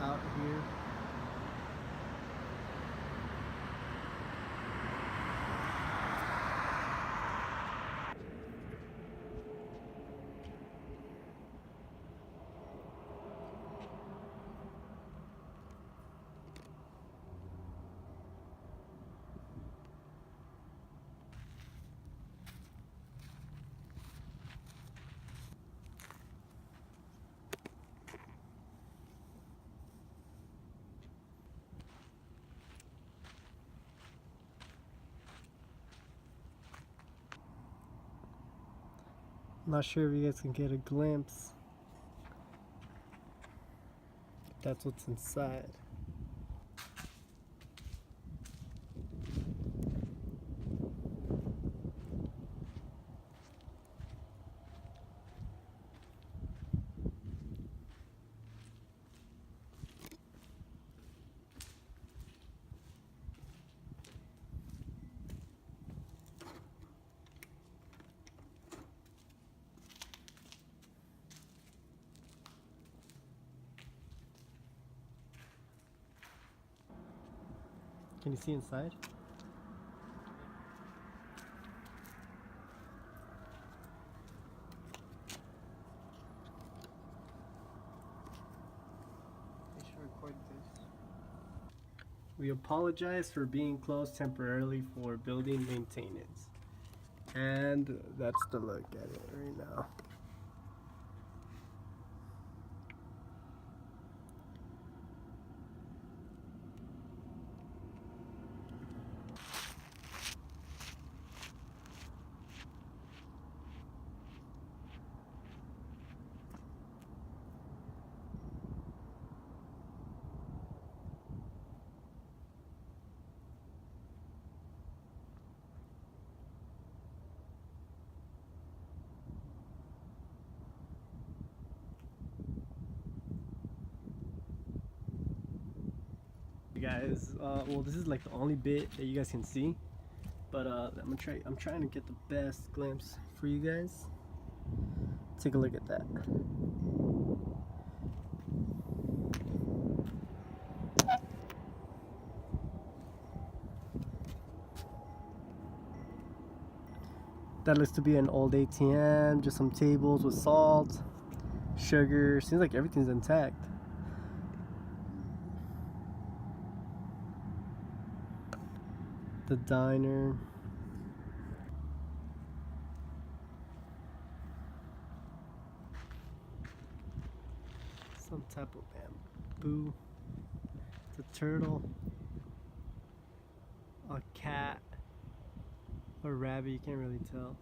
Out here. I'm not sure if you guys can get a glimpse. That's what's inside. Can you see inside? I should record this. We apologize for being closed temporarily for building maintenance. And that's the look at it right now. Guys, well, this is like the only bit that you guys can see, but I'm trying to get the best glimpse for you guys. Take a look at that. That looks to be an old ATM, just some tables with salt, sugar. Seems like everything's intact. The diner. Some type of bamboo. It's a turtle. A cat. Or rabbit, you can't really tell.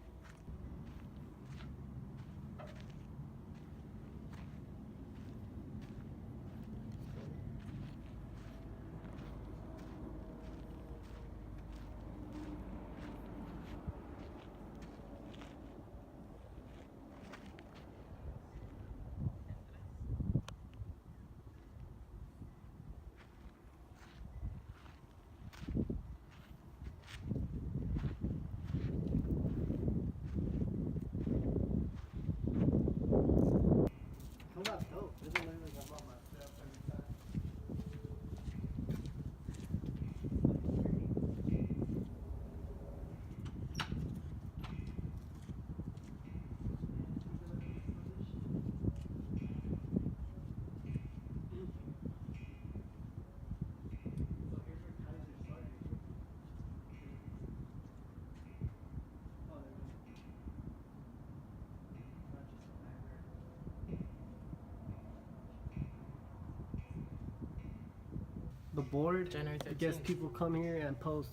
The board, January 13th. I guess people come here and post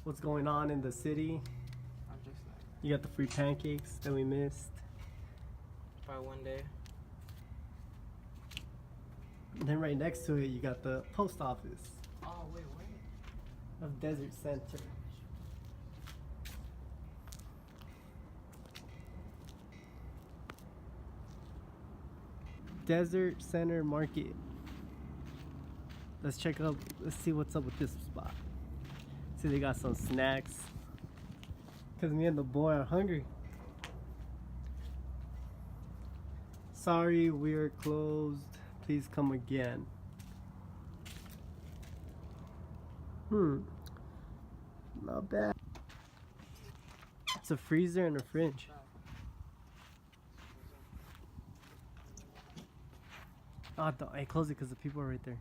what's going on in the city. I'm just like, You got the free pancakes that we missed. by one day. And then right next to it, you got the post office Oh, wait, wait. of Desert Center. Desert Center Market. Let's check out, let's see what's up with this spot. See, they got some snacks. Because me and the boy are hungry. Sorry, we're closed. Please come again. Not bad. It's a freezer and a fridge. Oh, hey, close it because the people are right there.